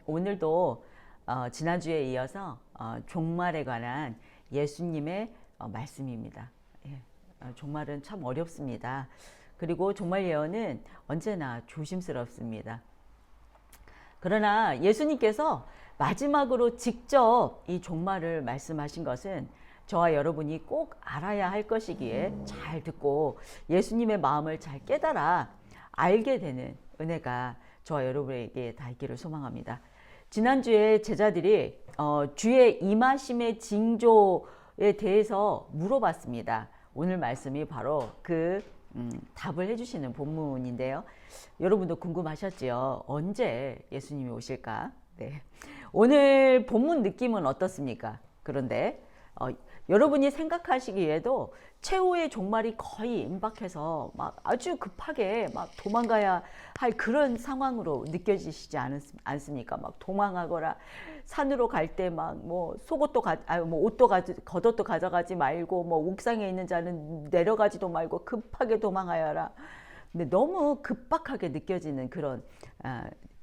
오늘도 지난주에 이어서 종말에 관한 예수님의 말씀입니다. 예, 종말은 참 어렵습니다. 그리고 종말 예언은 언제나 조심스럽습니다. 그러나 예수님께서 마지막으로 직접 이 종말을 말씀하신 것은 저와 여러분이 꼭 알아야 할 것이기에 잘 듣고 예수님의 마음을 잘 깨달아 알게 되는 은혜가 저와 여러분에게 다 있기를 소망합니다. 지난주에 제자들이 주의 임하심의 징조에 대해서 물어봤습니다. 오늘 말씀이 바로 그 답을 해주시는 본문인데요. 여러분도 궁금하셨지요? 언제 예수님이 오실까? 네. 오늘 본문 느낌은 어떻습니까? 그런데 여러분이 생각하시기에도 최후의 종말이 거의 임박해서 막 아주 급하게 막 도망가야 할 그런 상황으로 느껴지시지 않습니까? 막 도망하거나 산으로 갈 때 막 뭐 속옷도 옷도 겉옷도 가져가지 말고 뭐 옥상에 있는 자는 내려가지도 말고 급하게 도망하여라. 근데 너무 급박하게 느껴지는 그런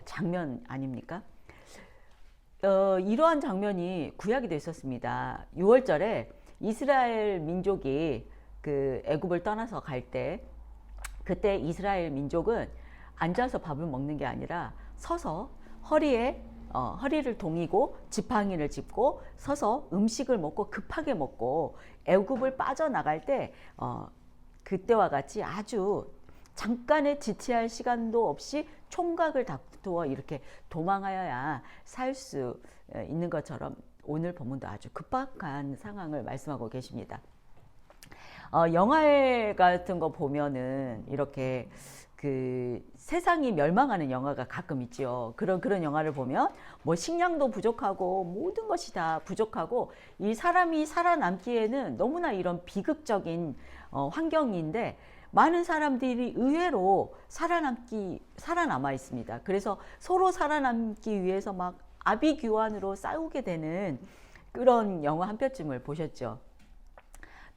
장면 아닙니까? 이러한 장면이 구약에도 있었습니다. 6월절에 이스라엘 민족이 그 애굽을 떠나서 갈 때, 그때 이스라엘 민족은 앉아서 밥을 먹는 게 아니라 서서 허리를 동이고 지팡이를 짚고 서서 음식을 먹고 급하게 먹고 애굽을 빠져나갈 때 그때와 같이 아주 잠깐의 지체할 시간도 없이 총각을 다투어 이렇게 도망하여야 살 수 있는 것처럼 오늘 본문도 아주 급박한 상황을 말씀하고 계십니다. 영화 같은 거 보면은 이렇게 그 세상이 멸망하는 영화가 가끔 있죠. 그런 영화를 보면 뭐 식량도 부족하고 모든 것이 다 부족하고 이 사람이 살아남기에는 너무나 이런 비극적인 환경인데 많은 사람들이 의외로 살아남아 있습니다. 그래서 서로 살아남기 위해서 막 아비규환으로 싸우게 되는 그런 영화 한 편쯤을 보셨죠.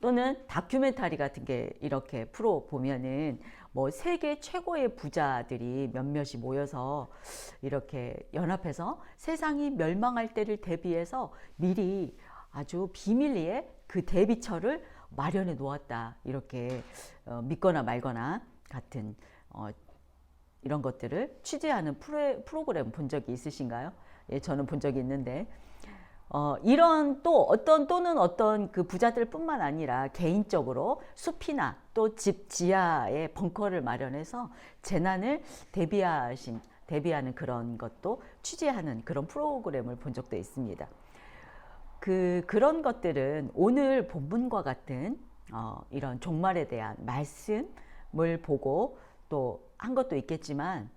또는 다큐멘터리 같은 게 이렇게 프로 보면은 뭐 세계 최고의 부자들이 몇몇이 모여서 이렇게 연합해서 세상이 멸망할 때를 대비해서 미리 아주 비밀리에 그 대비처를 마련해 놓았다. 이렇게 믿거나 말거나 같은 이런 것들을 취재하는 프로그램 본 적이 있으신가요? 예, 저는 본 적이 있는데 이런 또는 어떤 그 부자들 뿐만 아니라 개인적으로 숲이나 또 집 지하에 벙커를 마련해서 재난을 대비하는 그런 것도 취재하는 그런 프로그램을 본 적도 있습니다. 그런 것들은 오늘 본문과 같은 이런 종말에 대한 말씀을 보고 또 한 것도 있겠지만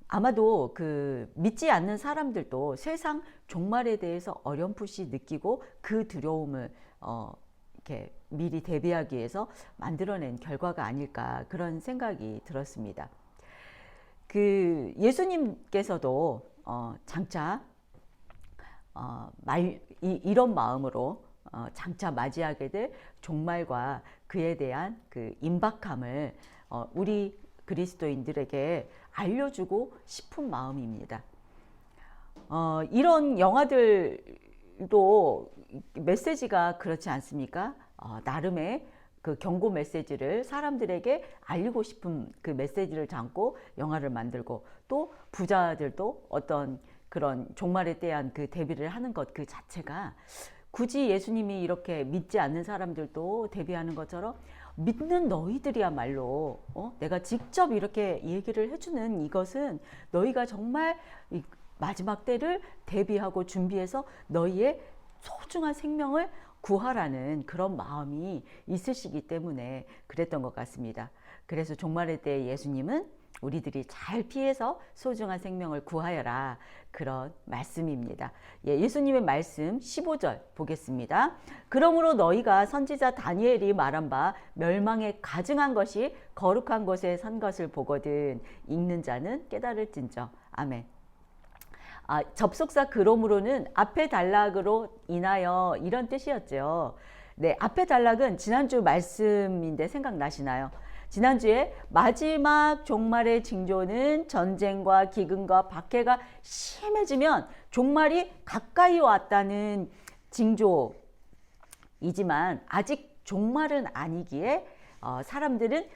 아마도 그 믿지 않는 사람들도 세상 종말에 대해서 어렴풋이 느끼고 그 두려움을 이렇게 미리 대비하기 위해서 만들어낸 결과가 아닐까 그런 생각이 들었습니다. 그 예수님께서도 장차 이런 마음으로 장차 맞이하게 될 종말과 그에 대한 그 임박함을 우리 그리스도인들에게 알려주고 싶은 마음입니다. 이런 영화들도 메시지가 그렇지 않습니까? 나름의 그 경고 메시지를 사람들에게 알리고 싶은 그 메시지를 담고 영화를 만들고 또 부자들도 어떤 그런 종말에 대한 그 대비를 하는 것 그 자체가 굳이 예수님이 이렇게 믿지 않는 사람들도 대비하는 것처럼 믿는 너희들이야말로 내가 직접 이렇게 얘기를 해주는 이것은 너희가 정말 마지막 때를 대비하고 준비해서 너희의 소중한 생명을 구하라는 그런 마음이 있으시기 때문에 그랬던 것 같습니다. 그래서 종말의 때 예수님은 우리들이 잘 피해서 소중한 생명을 구하여라 그런 말씀입니다. 예수님의 말씀 15절 보겠습니다. 그러므로 너희가 선지자 다니엘이 말한 바 멸망에 가증한 것이 거룩한 곳에 선 것을 보거든 읽는 자는 깨달을진저. 아멘. 접속사 그러므로는 앞에 단락으로 인하여 이런 뜻이었죠. 네, 앞에 단락은 지난주 말씀인데 생각나시나요? 지난주에 마지막 종말의 징조는 전쟁과 기근과 박해가 심해지면 종말이 가까이 왔다는 징조이지만 아직 종말은 아니기에 사람들은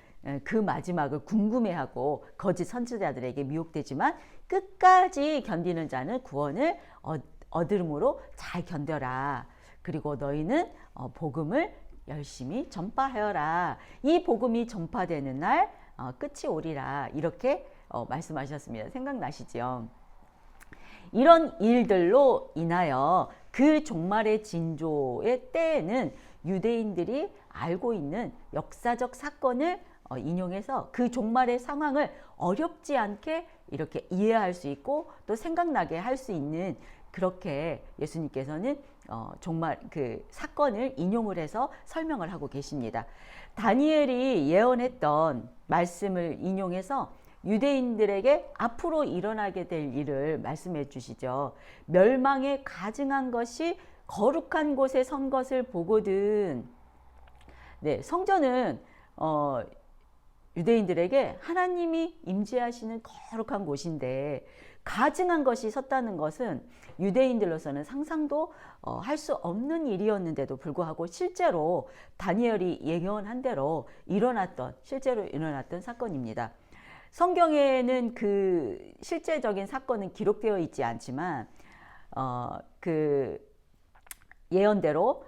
그 마지막을 궁금해하고 거짓 선지자들에게 미혹되지만 끝까지 견디는 자는 구원을 얻음으로 잘 견뎌라. 그리고 너희는 복음을 열심히 전파하여라. 이 복음이 전파되는 날 끝이 오리라. 이렇게 말씀하셨습니다. 생각나시죠? 이런 일들로 인하여 그 종말의 징조의 때에는 유대인들이 알고 있는 역사적 사건을 인용해서 그 종말의 상황을 어렵지 않게 이렇게 이해할 수 있고 또 생각나게 할 수 있는, 그렇게 예수님께서는 정말 그 사건을 인용을 해서 설명을 하고 계십니다. 다니엘이 예언했던 말씀을 인용해서 유대인들에게 앞으로 일어나게 될 일을 말씀해 주시죠. 멸망에 가증한 것이 거룩한 곳에 선 것을 보거든. 네, 성전은 유대인들에게 하나님이 임재하시는 거룩한 곳인데 가증한 것이 섰다는 것은 유대인들로서는 상상도 할 수 없는 일이었는데도 불구하고 실제로 다니엘이 예언한 대로 실제로 일어났던 사건입니다. 성경에는 그 실제적인 사건은 기록되어 있지 않지만 그 예언대로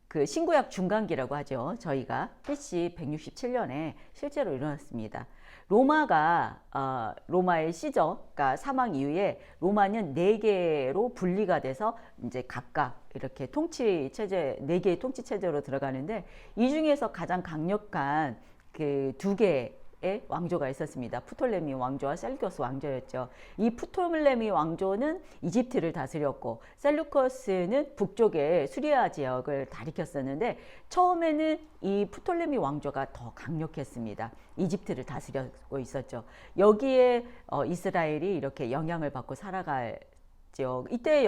그 신구약 중간기라고 하죠. 저희가 BC 167년에 실제로 일어났습니다. 로마의 시저가 사망 이후에 로마는 4개로 분리가 돼서 이제 각각 이렇게 통치 체제, 4개의 통치 체제로 들어가는데 이 중에서 가장 강력한 그 2개의 왕조가 있었습니다. 프톨레미 왕조와 셀루커스 왕조였죠. 이 프톨레미 왕조는 이집트를 다스렸고 셀루커스는 북쪽의 수리아 지역을 다스렸었는데 처음에는 이 프톨레미 왕조가 더 강력했습니다. 이집트를 다스리고 있었죠. 여기에 이스라엘이 이렇게 영향을 받고 살아갔죠. 이때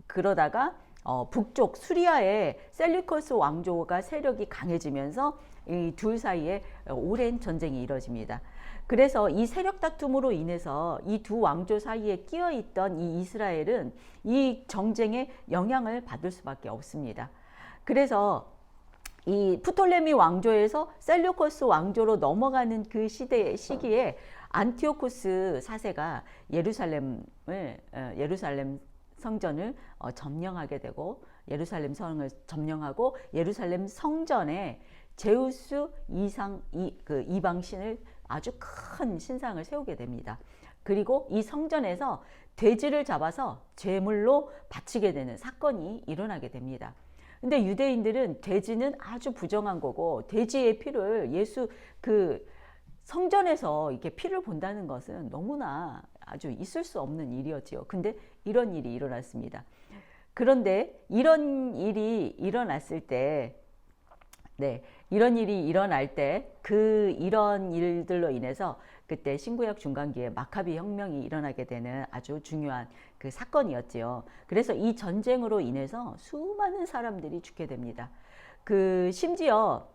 그러다가 북쪽 수리아의 셀루커스 왕조가 세력이 강해지면서 이 둘 사이에 오랜 전쟁이 이뤄집니다. 그래서 이 세력 다툼으로 인해서 이 두 왕조 사이에 끼어 있던 이 이스라엘은 이 정쟁에 영향을 받을 수밖에 없습니다. 그래서 이 프톨레미 왕조에서 셀루커스 왕조로 넘어가는 그 시기에 안티오쿠스 4세가 예루살렘 성전을 점령하게 되고 예루살렘 성을 점령하고 예루살렘 성전에 제우스 이방신을 아주 큰 신상을 세우게 됩니다. 그리고 이 성전에서 돼지를 잡아서 제물로 바치게 되는 사건이 일어나게 됩니다. 근데 유대인들은 돼지는 아주 부정한 거고 돼지의 피를 성전에서 이렇게 피를 본다는 것은 너무나 아주 있을 수 없는 일이었지요. 근데 이런 일이 일어났습니다. 그런데 이런 일이 일어났을 때, 이런 일들로 인해서 그때 신구약 중간기에 마카비 혁명이 일어나게 되는 아주 중요한 그 사건이었지요. 그래서 이 전쟁으로 인해서 수많은 사람들이 죽게 됩니다. 심지어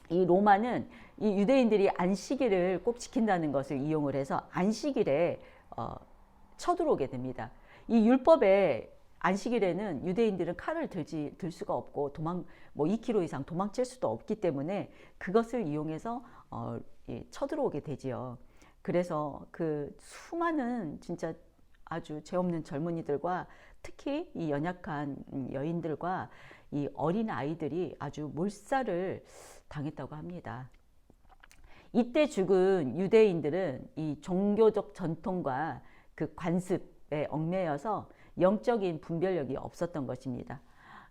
이 로마는 이 유대인들이 안식일을 꼭 지킨다는 것을 이용을 해서 안식일에 쳐들어오게 됩니다. 이 율법에 안식일에는 유대인들은 칼을 들 수가 없고 2km 이상 도망칠 수도 없기 때문에 그것을 이용해서 쳐들어오게 되지요. 그래서 그 수많은 진짜 아주 죄 없는 젊은이들과 특히 이 연약한 여인들과 이 어린 아이들이 아주 몰살을 당했다고 합니다. 이때 죽은 유대인들은 이 종교적 전통과 그 관습에 얽매여서 영적인 분별력이 없었던 것입니다.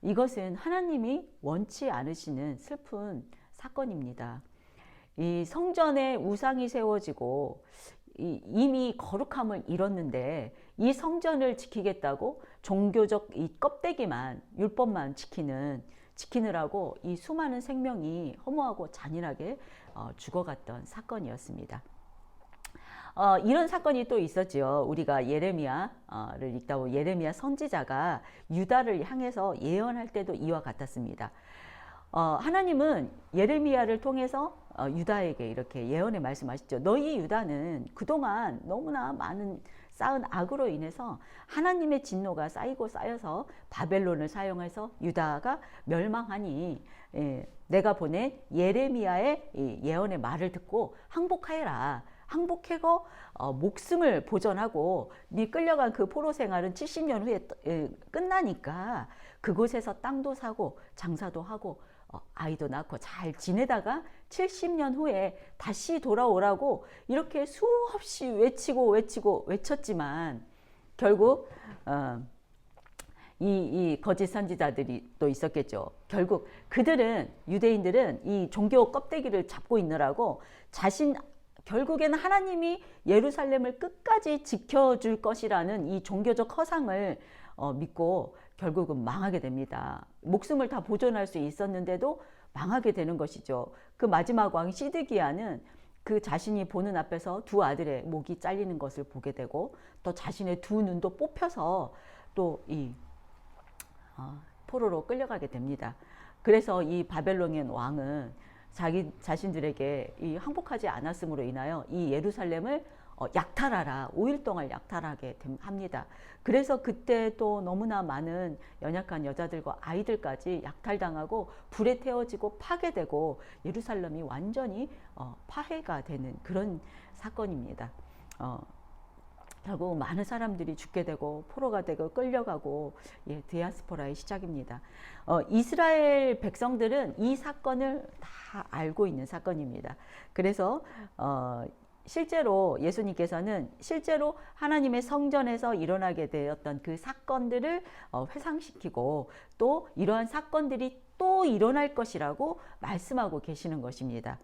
이것은 하나님이 원치 않으시는 슬픈 사건입니다. 이 성전에 우상이 세워지고 이미 거룩함을 잃었는데 이 성전을 지키겠다고 종교적 이 껍데기만, 율법만 지키느라고 이 수많은 생명이 허무하고 잔인하게 죽어갔던 사건이었습니다. 이런 사건이 또 있었죠. 우리가 예레미야를 읽다 보면 예레미야 선지자가 유다를 향해서 예언할 때도 이와 같았습니다. 하나님은 예레미야를 통해서 유다에게 이렇게 예언의 말씀하시죠. 너희 유다는 그동안 너무나 많은 쌓은 악으로 인해서 하나님의 진노가 쌓이고 쌓여서 바벨론을 사용해서 유다가 멸망하니 내가 보낸 예레미야의 예언의 말을 듣고 항복하여라. 항복해고 목숨을 보전하고 네 끌려간 그 포로 생활은 70년 후에 끝나니까 그곳에서 땅도 사고 장사도 하고 아이도 낳고 잘 지내다가 70년 후에 다시 돌아오라고 이렇게 수없이 외쳤지만 결국 이 거짓 선지자들이 또 있었겠죠. 결국 그들은 유대인들은 이 종교 껍데기를 잡고 있느라고 결국에는 하나님이 예루살렘을 끝까지 지켜줄 것이라는 이 종교적 허상을 믿고 결국은 망하게 됩니다. 목숨을 다 보존할 수 있었는데도 망하게 되는 것이죠. 그 마지막 왕 시드기야는 그 자신이 보는 앞에서 두 아들의 목이 잘리는 것을 보게 되고 또 자신의 두 눈도 뽑혀서 또 이 포로로 끌려가게 됩니다. 그래서 이 바벨론의 왕은 자기 자신들에게 이 항복하지 않았음으로 인하여 이 예루살렘을 약탈하라. 5일 동안 약탈하게 합니다. 그래서 그때 또 너무나 많은 연약한 여자들과 아이들까지 약탈당하고 불에 태워지고 파괴되고 예루살렘이 완전히 파괴가 되는 그런 사건입니다. 결국 많은 사람들이 죽게 되고 포로가 되고 끌려가고 디아스포라의 시작입니다. 이스라엘 백성들은 이 사건을 다 알고 있는 사건입니다. 그래서 실제로 예수님께서는 실제로 하나님의 성전에서 일어나게 되었던 그 사건들을 회상시키고 또 이러한 사건들이 또 일어날 것이라고 말씀하고 계시는 것입니다.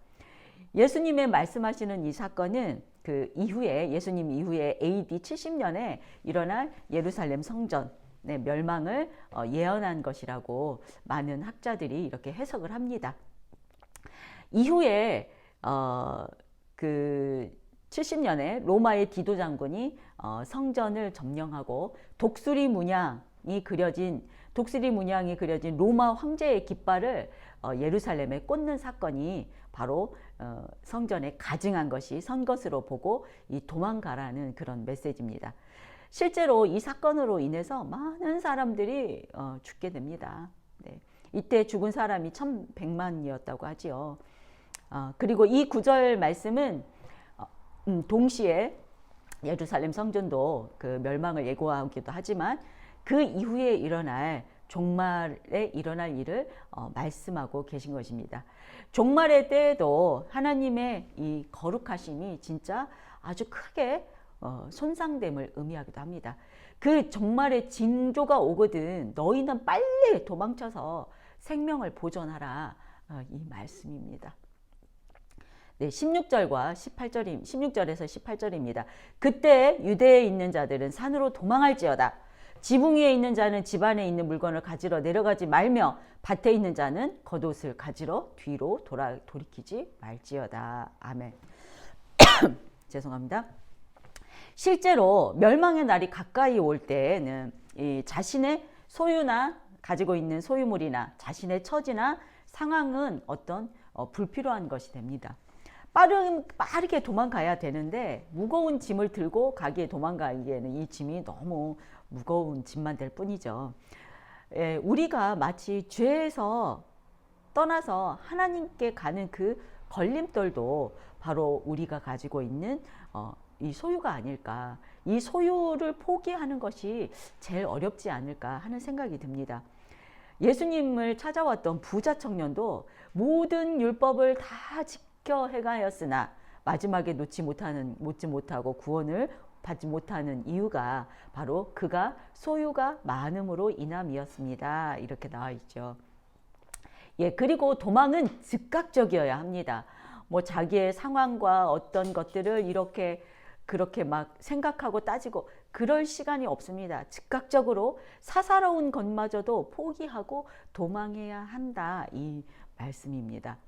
예수님의 말씀하시는 이 사건은 그 이후에 예수님 이후에 AD 70년에 일어날 예루살렘 성전 멸망을 예언한 것이라고 많은 학자들이 이렇게 해석을 합니다. 이후에 그 70년에 로마의 디도 장군이 성전을 점령하고 독수리 문양이 그려진 로마 황제의 깃발을 예루살렘에 꽂는 사건이 바로 성전에 가증한 것이 선 것으로 보고 이 도망가라는 그런 메시지입니다. 실제로 이 사건으로 인해서 많은 사람들이 죽게 됩니다. 네. 이때 죽은 사람이 1100만이었다고 하지요. 그리고 이 구절 말씀은 동시에 예루살렘 성전도 그 멸망을 예고하기도 하지만 그 이후에 일어날 종말에 일어날 일을 말씀하고 계신 것입니다. 종말의 때에도 하나님의 이 거룩하심이 진짜 아주 크게 손상됨을 의미하기도 합니다. 그 종말의 징조가 오거든 너희는 빨리 도망쳐서 생명을 보존하라 이 말씀입니다. 네, 16절과 18절임 16절에서 18절입니다. 그때 유대에 있는 자들은 산으로 도망할지어다. 지붕 위에 있는 자는 집 안에 있는 물건을 가지러 내려가지 말며 밭에 있는 자는 겉옷을 가지러 뒤로 돌이키지 말지어다. 아멘. 죄송합니다. 실제로 멸망의 날이 가까이 올 때에는 이 자신의 소유나 가지고 있는 소유물이나 자신의 처지나 상황은 어떤 불필요한 것이 됩니다. 빠르게 도망가야 되는데 무거운 짐을 들고 도망가기에는 이 짐이 너무 무거운 짐만 될 뿐이죠. 우리가 마치 죄에서 떠나서 하나님께 가는 그 걸림돌도 바로 우리가 가지고 있는 이 소유가 아닐까. 이 소유를 포기하는 것이 제일 어렵지 않을까 하는 생각이 듭니다. 예수님을 찾아왔던 부자 청년도 모든 율법을 다 지켜 행하였으나 마지막에 놓지 못하고 구원을 받지 못하는 이유가 바로 그가 소유가 많음으로 인함이었습니다. 이렇게 나와 있죠. 그리고 도망은 즉각적이어야 합니다. 뭐 자기의 상황과 어떤 것들을 그렇게 막 생각하고 따지고 그럴 시간이 없습니다. 즉각적으로 사사로운 것마저도 포기하고 도망해야 한다. 이 말씀입니다.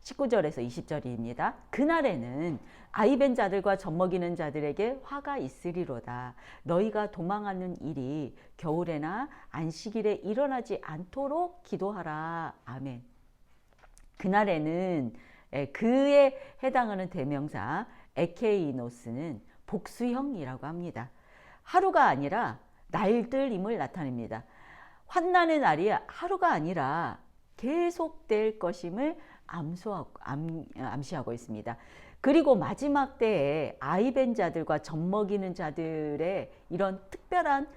19절에서 20절입니다. 그날에는 아이벤 자들과 젖먹이는 자들에게 화가 있으리로다. 너희가 도망하는 일이 겨울에나 안식일에 일어나지 않도록 기도하라. 아멘. 그날에는 그에 해당하는 대명사 에케이노스는 복수형이라고 합니다. 하루가 아니라 날들임을 나타냅니다. 환난의 날이 하루가 아니라 계속될 것임을 암시하고 있습니다. 그리고 마지막 때에 아이벤 자들과 젖먹이는 자들의 이런 특별한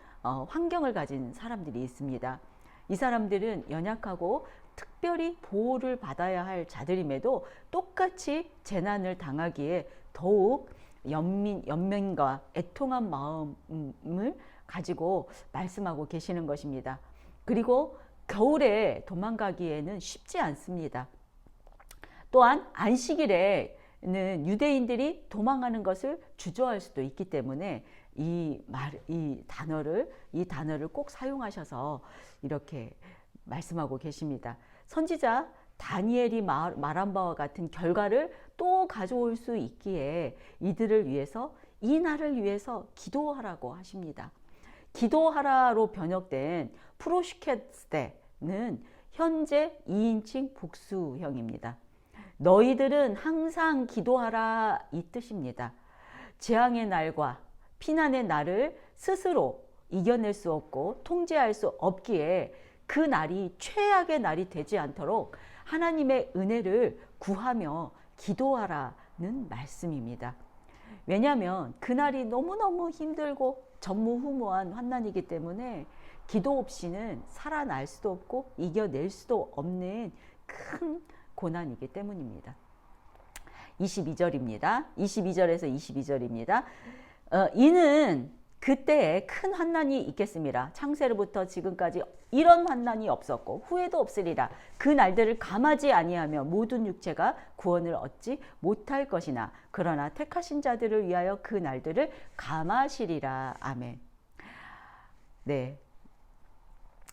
환경을 가진 사람들이 있습니다. 이 사람들은 연약하고 특별히 보호를 받아야 할 자들임에도 똑같이 재난을 당하기에 더욱 연민과 애통한 마음을 가지고 말씀하고 계시는 것입니다. 그리고 겨울에 도망가기에는 쉽지 않습니다. 또한 안식일에는 유대인들이 도망하는 것을 주저할 수도 있기 때문에 이 단어를 꼭 사용하셔서 이렇게 말씀하고 계십니다. 선지자 다니엘이 말한 바와 같은 결과를 또 가져올 수 있기에 이들을 위해서, 이 날을 위해서 기도하라고 하십니다. 기도하라로 번역된 프로시케스테는 현재 2인칭 복수형입니다. 너희들은 항상 기도하라 이 뜻입니다. 재앙의 날과 피난의 날을 스스로 이겨낼 수 없고 통제할 수 없기에 그 날이 최악의 날이 되지 않도록 하나님의 은혜를 구하며 기도하라는 말씀입니다. 왜냐하면 그날이 너무너무 힘들고 전무후무한 환난이기 때문에 기도 없이는 살아날 수도 없고 이겨낼 수도 없는 큰 고난이기 때문입니다. 22절입니다. 22절에서 22절입니다. 이는 그때에 큰 환난이 있겠습니다. 창세로부터 지금까지 이런 환난이 없었고 후에도 없으리라. 그 날들을 감하지 아니하며 모든 육체가 구원을 얻지 못할 것이나 그러나 택하신 자들을 위하여 그 날들을 감하시리라. 아멘. 네.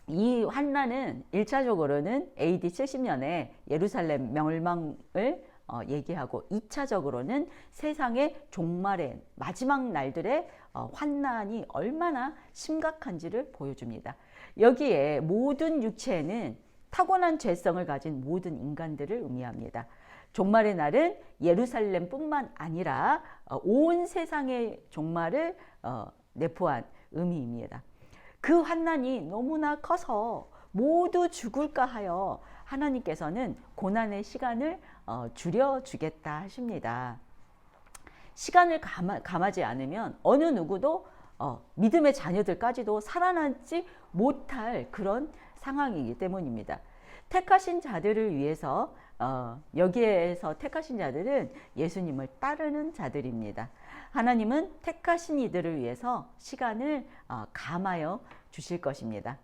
이 환난은 1차적으로는 AD 70년에 예루살렘 멸망을 얘기하고 2차적으로는 세상의 종말의 마지막 날들의 환난이 얼마나 심각한지를 보여줍니다. 여기에 모든 육체는 타고난 죄성을 가진 모든 인간들을 의미합니다. 종말의 날은 예루살렘뿐만 아니라 온 세상의 종말을 내포한 의미입니다. 그 환난이 너무나 커서 모두 죽을까 하여 하나님께서는 고난의 시간을 줄여주겠다 하십니다. 시간을 감하지 않으면 어느 누구도 믿음의 자녀들까지도 살아남지 못할 그런 상황이기 때문입니다. 택하신 자들을 위해서 여기에서 택하신 자들은 예수님을 따르는 자들입니다. 하나님은 택하신 이들을 위해서 시간을 감하여 주실 것입니다.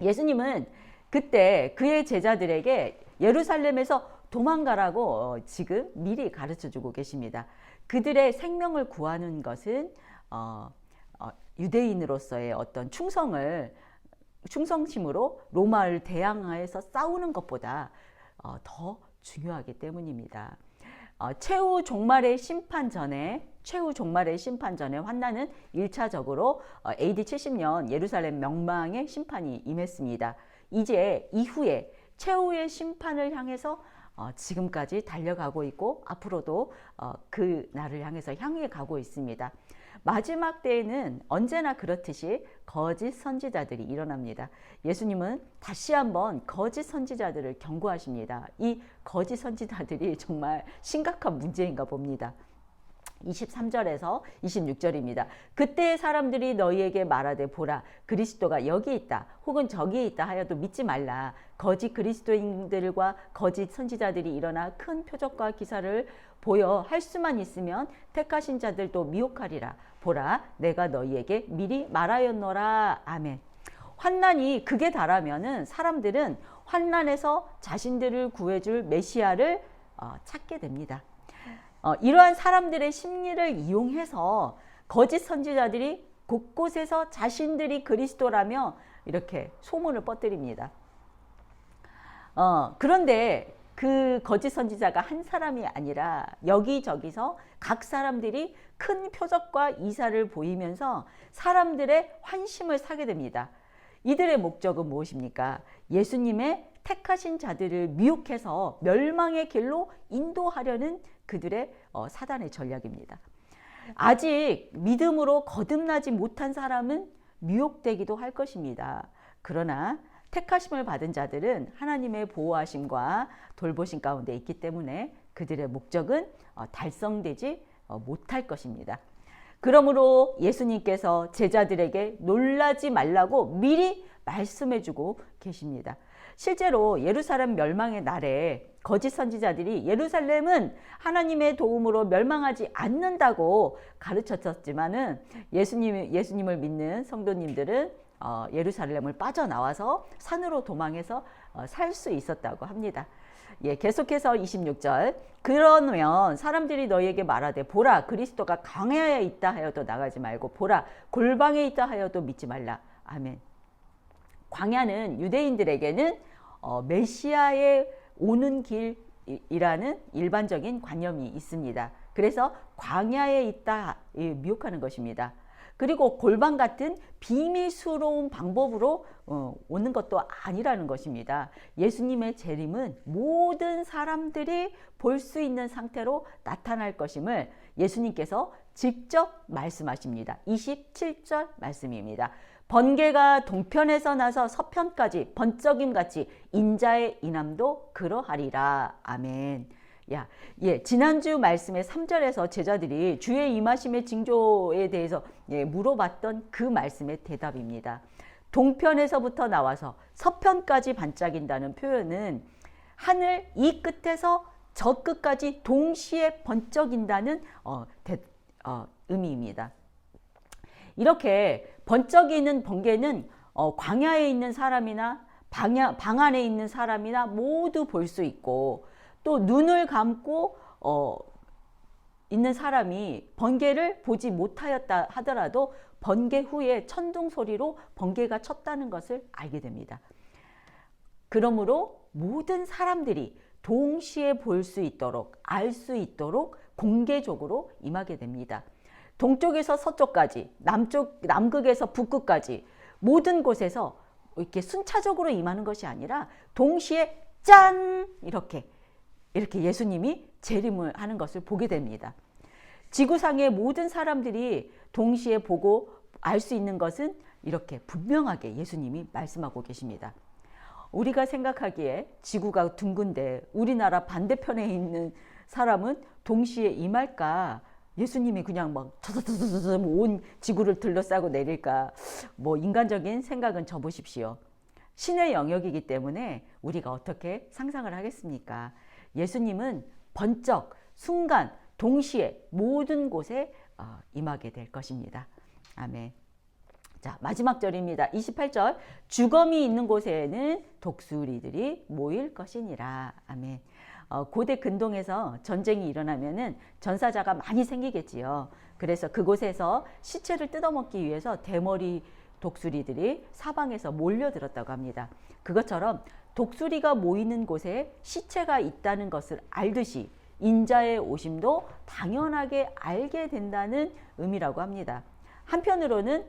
예수님은 그때 그의 제자들에게 예루살렘에서 도망가라고 지금 미리 가르쳐주고 계십니다. 그들의 생명을 구하는 것은 유대인으로서의 어떤 충성심으로 로마를 대항해서 싸우는 것보다 더 중요하기 때문입니다. 최후 종말의 심판 전에 환난은 1차적으로 AD 70년 예루살렘 멸망의 심판이 임했습니다. 이제 이후에 최후의 심판을 향해서 지금까지 달려가고 있고 앞으로도 그 날을 향해서 향해 가고 있습니다. 마지막 때에는 언제나 그렇듯이 거짓 선지자들이 일어납니다. 예수님은 다시 한번 거짓 선지자들을 경고하십니다. 이 거짓 선지자들이 정말 심각한 문제인가 봅니다. 23절에서 26절입니다. 그때 사람들이 너희에게 말하되 보라 그리스도가 여기 있다 혹은 저기 있다 하여도 믿지 말라. 거짓 그리스도인들과 거짓 선지자들이 일어나 큰 표적과 기사를 보여 할 수만 있으면 택하신 자들도 미혹하리라. 보라 내가 너희에게 미리 말하였노라. 아멘. 환난이 극에 달하면은 사람들은 환난에서 자신들을 구해줄 메시아를 찾게 됩니다. 이러한 사람들의 심리를 이용해서 거짓 선지자들이 곳곳에서 자신들이 그리스도라며 이렇게 소문을 뻗들입니다. 그런데 그 거짓 선지자가 한 사람이 아니라 여기저기서 각 사람들이 큰 표적과 이사를 보이면서 사람들의 환심을 사게 됩니다. 이들의 목적은 무엇입니까? 예수님의 택하신 자들을 미혹해서 멸망의 길로 인도하려는 그들의 사단의 전략입니다. 아직 믿음으로 거듭나지 못한 사람은 미혹되기도 할 것입니다. 그러나 택하심을 받은 자들은 하나님의 보호하심과 돌보심 가운데 있기 때문에 그들의 목적은 달성되지 못할 것입니다. 그러므로 예수님께서 제자들에게 놀라지 말라고 미리 말씀해주고 계십니다. 실제로 예루살렘 멸망의 날에 거짓 선지자들이 예루살렘은 하나님의 도움으로 멸망하지 않는다고 가르쳤었지만은 예수님을 믿는 성도님들은 예루살렘을 빠져나와서 산으로 도망해서 살 수 있었다고 합니다. 예, 계속해서 26절. 그러면 사람들이 너희에게 말하되 보라 그리스도가 광야에 있다 하여도 나가지 말고 보라 골방에 있다 하여도 믿지 말라. 아멘. 광야는 유대인들에게는 메시아의 오는 길이라는 일반적인 관념이 있습니다. 그래서 광야에 있다 미혹하는 것입니다. 그리고 골방 같은 비밀스러운 방법으로 오는 것도 아니라는 것입니다. 예수님의 재림은 모든 사람들이 볼 수 있는 상태로 나타날 것임을 예수님께서 직접 말씀하십니다. 27절 말씀입니다. 번개가 동편에서 나서 서편까지 번쩍임같이 인자의 인함도 그러하리라. 아멘. 지난주 말씀의 3절에서 제자들이 주의 임하심의 징조에 대해서 물어봤던 그 말씀의 대답입니다. 동편에서부터 나와서 서편까지 반짝인다는 표현은 하늘 이 끝에서 저 끝까지 동시에 번쩍인다는 의미입니다. 이렇게 번쩍이는 번개는 광야에 있는 사람이나 방 안에 있는 사람이나 모두 볼 수 있고 또 눈을 감고 있는 사람이 번개를 보지 못하였다 하더라도 번개 후에 천둥 소리로 번개가 쳤다는 것을 알게 됩니다. 그러므로 모든 사람들이 동시에 볼 수 있도록 알 수 있도록 공개적으로 임하게 됩니다. 동쪽에서 서쪽까지 남극에서 북극까지 모든 곳에서 이렇게 순차적으로 임하는 것이 아니라 동시에 짠 이렇게 예수님이 재림을 하는 것을 보게 됩니다. 지구상의 모든 사람들이 동시에 보고 알 수 있는 것은 이렇게 분명하게 예수님이 말씀하고 계십니다. 우리가 생각하기에 지구가 둥근데 우리나라 반대편에 있는 사람은 동시에 임할까? 예수님이 그냥 막 온 지구를 둘러싸고 내릴까? 인간적인 생각은 접으십시오. 신의 영역이기 때문에 우리가 어떻게 상상을 하겠습니까? 예수님은 번쩍 순간 동시에 모든 곳에 임하게 될 것입니다. 아멘. 자, 마지막 절입니다. 28절. 주검이 있는 곳에는 독수리들이 모일 것이니라. 아멘. 고대 근동에서 전쟁이 일어나면은 전사자가 많이 생기겠지요. 그래서 그곳에서 시체를 뜯어먹기 위해서 대머리 독수리들이 사방에서 몰려들었다고 합니다. 그것처럼 독수리가 모이는 곳에 시체가 있다는 것을 알듯이 인자의 오심도 당연하게 알게 된다는 의미라고 합니다. 한편으로는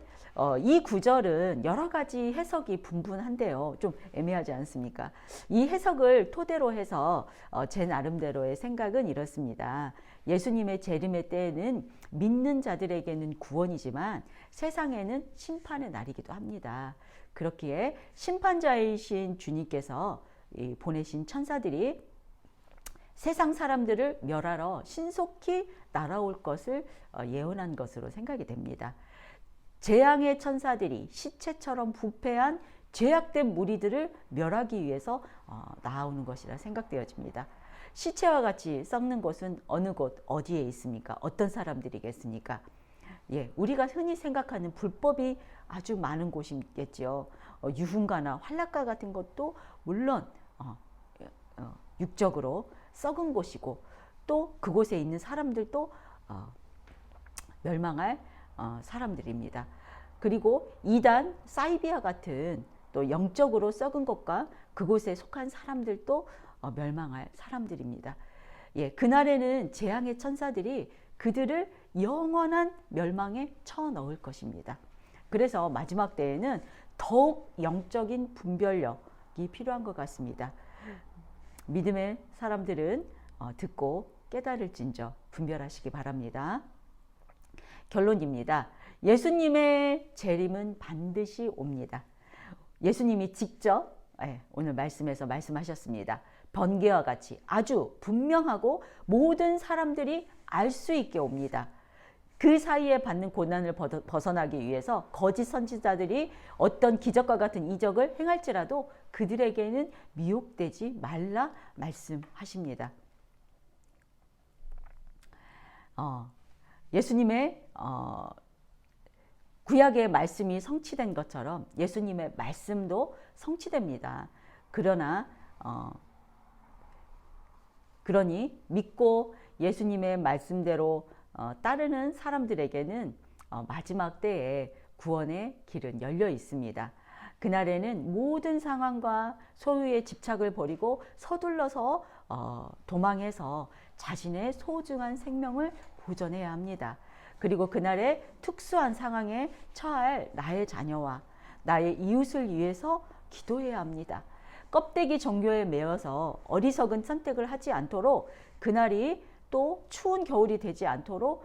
이 구절은 여러 가지 해석이 분분한데요. 좀 애매하지 않습니까? 이 해석을 토대로 해서 제 나름대로의 생각은 이렇습니다. 예수님의 재림의 때에는 믿는 자들에게는 구원이지만 세상에는 심판의 날이기도 합니다. 그렇기에 심판자이신 주님께서 보내신 천사들이 세상 사람들을 멸하러 신속히 날아올 것을 예언한 것으로 생각이 됩니다. 재앙의 천사들이 시체처럼 부패한 죄악된 무리들을 멸하기 위해서 나오는 것이라 생각되어집니다. 시체와 같이 썩는 곳은 어느 곳 어디에 있습니까? 어떤 사람들이겠습니까? 우리가 흔히 생각하는 불법이 아주 많은 곳이겠죠. 유흥가나 환락가 같은 것도 물론 육적으로 썩은 곳이고 또 그곳에 있는 사람들도 멸망할 사람들입니다. 그리고 이단, 사이비아 같은 또 영적으로 썩은 것과 그곳에 속한 사람들도 멸망할 사람들입니다. 그날에는 재앙의 천사들이 그들을 영원한 멸망에 쳐넣을 것입니다. 그래서 마지막 때에는 더욱 영적인 분별력, 필요한 것 같습니다. 믿음의 사람들은 듣고 깨달을진저 분별하시기 바랍니다. 결론입니다. 예수님의 재림은 반드시 옵니다. 예수님이 직접 오늘 말씀에서 말씀하셨습니다. 번개와 같이 아주 분명하고 모든 사람들이 알 수 있게 옵니다. 그 사이에 받는 고난을 벗어나기 위해서 거짓 선지자들이 어떤 기적과 같은 이적을 행할지라도 그들에게는 미혹되지 말라 말씀하십니다. 예수님의 구약의 말씀이 성취된 것처럼 예수님의 말씀도 성취됩니다. 그러니 믿고 예수님의 말씀대로 따르는 사람들에게는 마지막 때에 구원의 길은 열려 있습니다. 그날에는 모든 상황과 소유의 집착을 버리고 서둘러서 도망해서 자신의 소중한 생명을 보존해야 합니다. 그리고 그날의 특수한 상황에 처할 나의 자녀와 나의 이웃을 위해서 기도해야 합니다. 껍데기 종교에 매여서 어리석은 선택을 하지 않도록 그날이 또 추운 겨울이 되지 않도록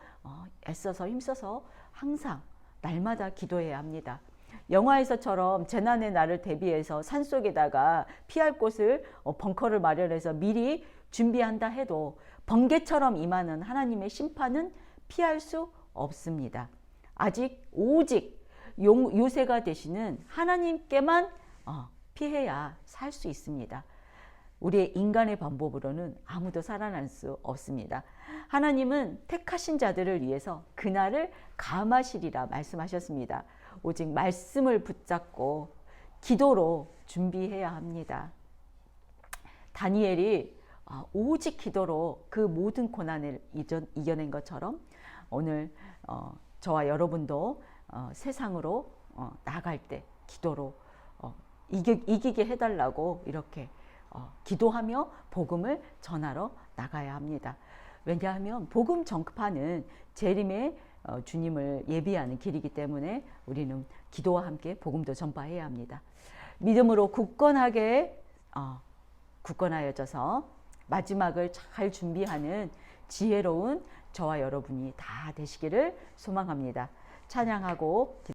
애써서 힘써서 항상 날마다 기도해야 합니다. 영화에서처럼 재난의 날을 대비해서 산속에다가 피할 곳을 벙커를 마련해서 미리 준비한다 해도 번개처럼 임하는 하나님의 심판은 피할 수 없습니다. 아직 오직 요새가 되시는 하나님께만 피해야 살 수 있습니다. 우리의 인간의 방법으로는 아무도 살아날 수 없습니다. 하나님은 택하신 자들을 위해서 그날을 감하시리라 말씀하셨습니다. 오직 말씀을 붙잡고 기도로 준비해야 합니다. 다니엘이 오직 기도로 그 모든 고난을 이겨낸 것처럼 오늘 저와 여러분도 세상으로 나갈 때 기도로 이기게 해달라고 이렇게 기도하며 복음을 전하러 나가야 합니다. 왜냐하면 복음 전파는 재림의 주님을 예비하는 길이기 때문에 우리는 기도와 함께 복음도 전파해야 합니다. 믿음으로 굳건하여져서 마지막을 잘 준비하는 지혜로운 저와 여러분이 다 되시기를 소망합니다. 찬양하고